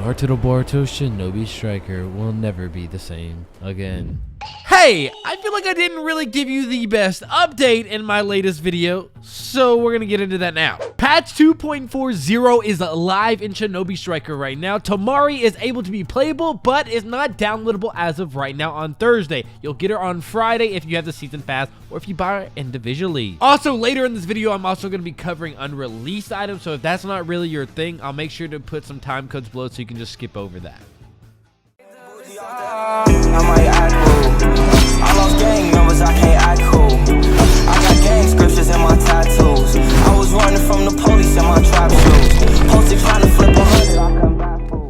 Naruto to Boruto Shinobi Striker will never be the same again. Hey, I feel like I didn't really give you the best update in my latest video, so we're gonna get into that now. Patch 2.40 is live in Shinobi Striker right now. Temari is able to be playable, but is not downloadable as of right now on Thursday. You'll get her on Friday if you have the season pass or if you buy her individually. Also, later in this video, I'm also gonna be covering unreleased items, so if that's not really your thing, I'll make sure to put some time codes below so you can just skip over that. I might act cool. I lost gang members, I can't act cool. I got gang scriptures in my tattoos. I was running from the police in my trap shoes. Posted trying to flip 100, I come back full.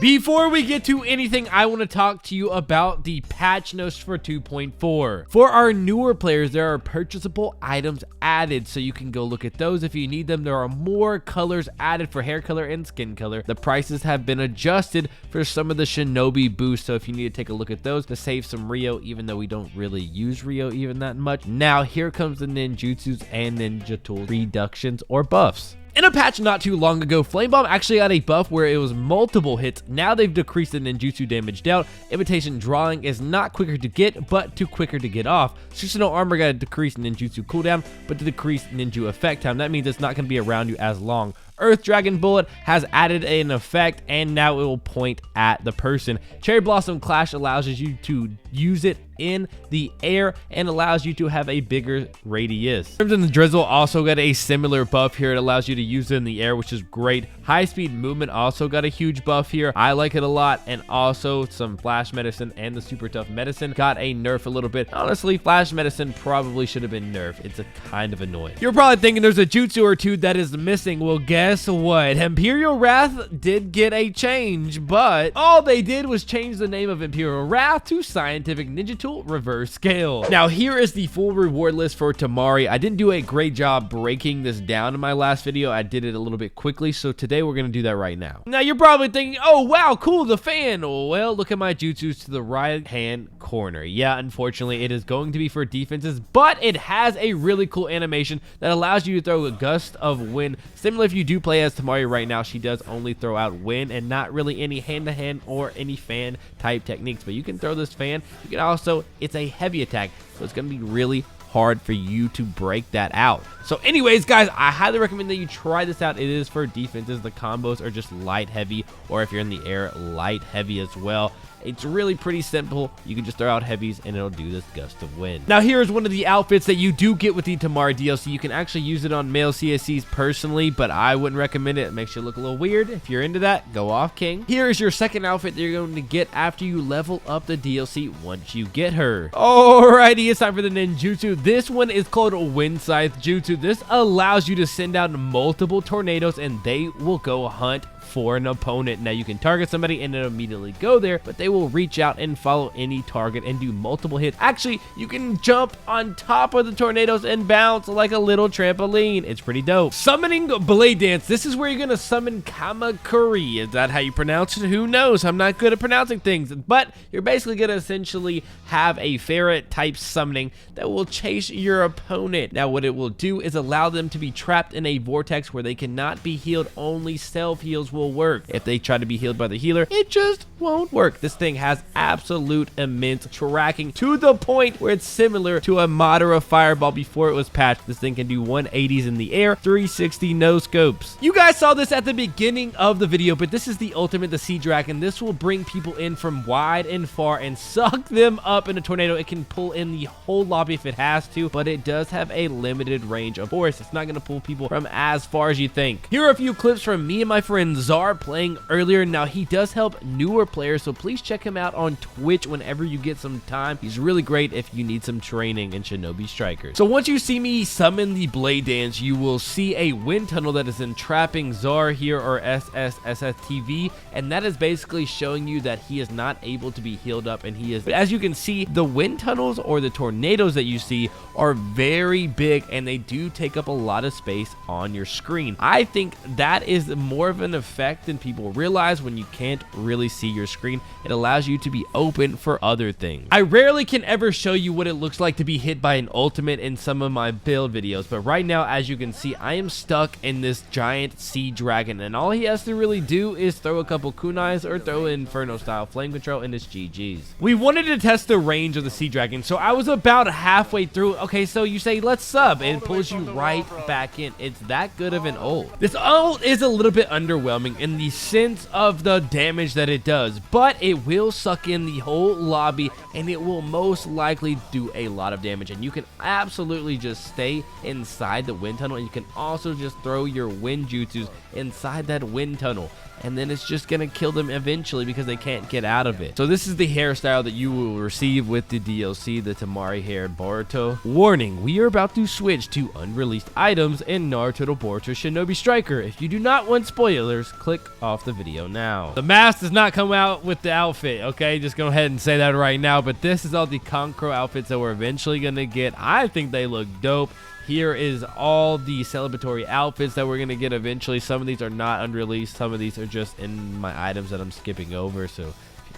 Before we get to anything, I want to talk to you about the patch notes for 2.4. For our newer players, there are purchasable items added, so you can go look at those if you need them. There are more colors added for hair color and skin color. The prices have been adjusted for some of the Shinobi boosts, so if you need to take a look at those to save some Rio, even though we don't really use Rio even that much. Now, here comes the ninjutsus and ninja tool reductions or buffs. In a patch not too long ago, Flame Bomb actually got a buff where it was multiple hits. Now they've decreased the ninjutsu damage dealt. Imitation Drawing is not quicker to get, but quicker to get off. Susanoo Armor got a decreased ninjutsu cooldown, but to decrease ninja effect time. That means it's not going to be around you as long. Earth Dragon Bullet has added an effect, and now it will point at the person. Cherry Blossom Clash allows you to use it in the air and allows you to have a bigger radius. Crimson the Drizzle also got a similar buff here. It allows you to use it in the air, which is great. High Speed Movement also got a huge buff here. I like it a lot. And also some Flash Medicine and the Super Tough Medicine got a nerf a little bit. Honestly, Flash Medicine probably should have been nerfed. It's a kind of annoying. You're probably thinking there's a jutsu or two that is missing. Well, guess what? Imperial Wrath did get a change, but all they did was change the name of Imperial Wrath to Scientific Ninja Tool Reverse Scale. Now, here is the full reward list for Temari. I didn't do a great job breaking this down in my last video. I did it a little bit quickly, so today we're going to do that right now. Now, you're probably thinking, oh, wow, cool, the fan. Well, look at my jutsus to the right-hand corner. Yeah, unfortunately, it is going to be for defenses, but it has a really cool animation that allows you to throw a gust of wind. Similar if you do play as Temari right now, she does only throw out wind and not really any hand-to-hand or any fan type techniques, but you can throw this fan. You can also, it's a heavy attack, so it's going to be really hard for you to break that out. So anyways, guys, I highly recommend that you try this out. It is for defenses. The combos are just light heavy, or if you're in the air, light heavy as well. It's really pretty simple. You can just throw out heavies and it'll do this gust of wind. Now, here's one of the outfits that you do get with the Temari DLC. You can actually use it on male CSCs personally, but I wouldn't recommend it. It makes you look a little weird. If you're into that, go off King. Here is your second outfit that you're going to get after you level up the DLC once you get her. Alrighty, it's time for the ninjutsu. This one is called Wind Scythe Jutsu. This allows you to send out multiple tornadoes and they will go hunt for an opponent. Now, you can target somebody and it'll immediately go there, but they will reach out and follow any target and do multiple hits. Actually, you can jump on top of the tornadoes and bounce like a little trampoline. It's pretty dope. Summoning Blade Dance. This is where you're gonna summon Kamakuri. Is that how you pronounce it? Who knows? I'm not good at pronouncing things, but you're basically gonna essentially have a ferret type summoning that will chase your opponent. Now, what it will do is allow them to be trapped in a vortex where they cannot be healed. Only self heals will work. If they try to be healed by the healer, it just won't work. This thing has absolute immense tracking to the point where it's similar to a Madara Fireball before it was patched. This thing can do 180s in the air, 360 no scopes. You guys saw this at the beginning of the video, but this is the ultimate, the Sea Dragon. This will bring people in from wide and far and suck them up in a tornado. It can pull in the whole lobby if it has to, but it does have a limited range of force. It's not going to pull people from as far as you think. Here are a few clips from me and my friend Zar playing earlier. Now, he does help newer players, so please check him out on Twitch whenever you get some time. He's really great if you need some training in Shinobi Strikers. So once you see me summon the Blade Dance, you will see a wind tunnel that is entrapping Zar here, or SSSTV, and that is basically showing you that he is not able to be healed up, and he is. But as you can see, the wind tunnels or the tornadoes that you see are very big, and they do take up a lot of space on your screen. I think that is more of an effect effect than people realize when you can't really see your screen. It allows you to be open for other things. I rarely can ever show you what it looks like to be hit by an ultimate in some of my build videos, but right now, as you can see, I am stuck in this giant sea dragon, and all he has to really do is throw a couple kunais or throw an inferno style flame control, and it's GG's. We wanted to test the range of the sea dragon, so I was about halfway through. Okay, so you say let's sub, and it pulls you right back in. It's that good of an ult. This ult is a little bit underwhelming in the sense of the damage that it does, but it will suck in the whole lobby, and it will most likely do a lot of damage, and you can absolutely just stay inside the wind tunnel, and you can also just throw your wind jutsus inside that wind tunnel, and then it's just gonna kill them eventually because they can't get out of it. So this is the hairstyle that you will receive with the DLC, the Temari haired Boruto. Warning, we are about to switch to unreleased items in Naruto to Boruto Shinobi Striker. If you do not want spoilers, click off the video now. The mask does not come out with the outfit, okay? Just go ahead and say that right now, but this is all the Concro outfits that we're eventually gonna get. I think they look dope. Here is all the celebratory outfits that we're going to get eventually. Some of these are not unreleased. Some of these are just in my items that I'm skipping over. So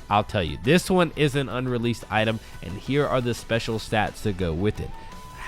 I'll tell you, this one is an unreleased item, and here are the special stats to go with it.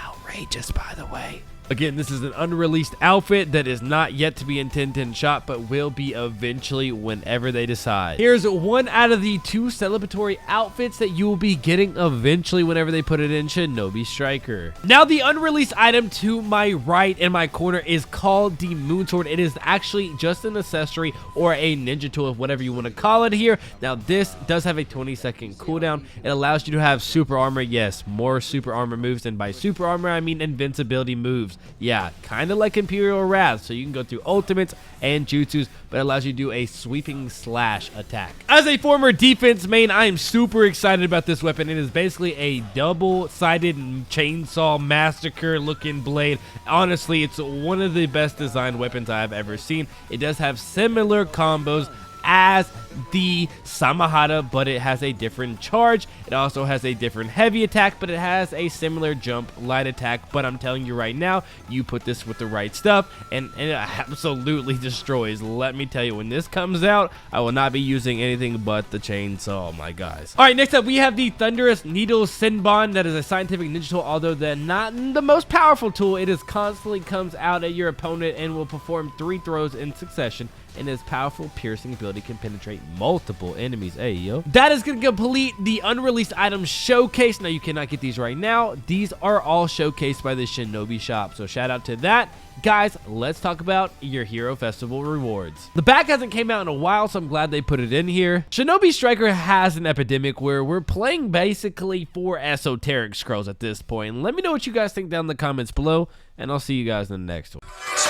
Outrageous, by the way. Again, this is an unreleased outfit that is not yet to be in 10-10 shop, but will be eventually whenever they decide. Here's one out of the 2 celebratory outfits that you will be getting eventually whenever they put it in Shinobi Striker. Now, the unreleased item to my right in my corner is called the Moonsword. It is actually just an accessory or a ninja tool, whatever you want to call it here. Now, this does have a 20-second cooldown. It allows you to have super armor. Yes, more super armor moves, and by super armor, I mean invincibility moves. Yeah, kind of like Imperial Wrath, so you can go through ultimates and jutsus, but it allows you to do a sweeping slash attack. As a former defense main, I am super excited about this weapon. It is basically a double-sided chainsaw massacre looking blade. Honestly, it's one of the best designed weapons I've ever seen. It does have similar combos as the Samahata, but it has a different charge. It also has a different heavy attack, but it has a similar jump light attack. But I'm telling you right now, you put this with the right stuff and it absolutely destroys. Let me tell you, when this comes out, I will not be using anything but the chainsaw, my guys. All right, next up we have the Thunderous Needle Senbon. That is a scientific ninja tool, although not the most powerful tool. It is constantly comes out at your opponent and will perform 3 throws in succession, and its powerful piercing ability can penetrate multiple enemies. Hey, yo. That is going to complete the unreleased item showcase. Now, you cannot get these right now. These are all showcased by the Shinobi shop, so shout out to that. Guys, let's talk about your Hero Festival rewards. The back hasn't came out in a while, so I'm glad they put it in here. Shinobi Striker has an epidemic where we're playing basically for esoteric scrolls at this point. Let me know what you guys think down in the comments below, and I'll see you guys in the next one.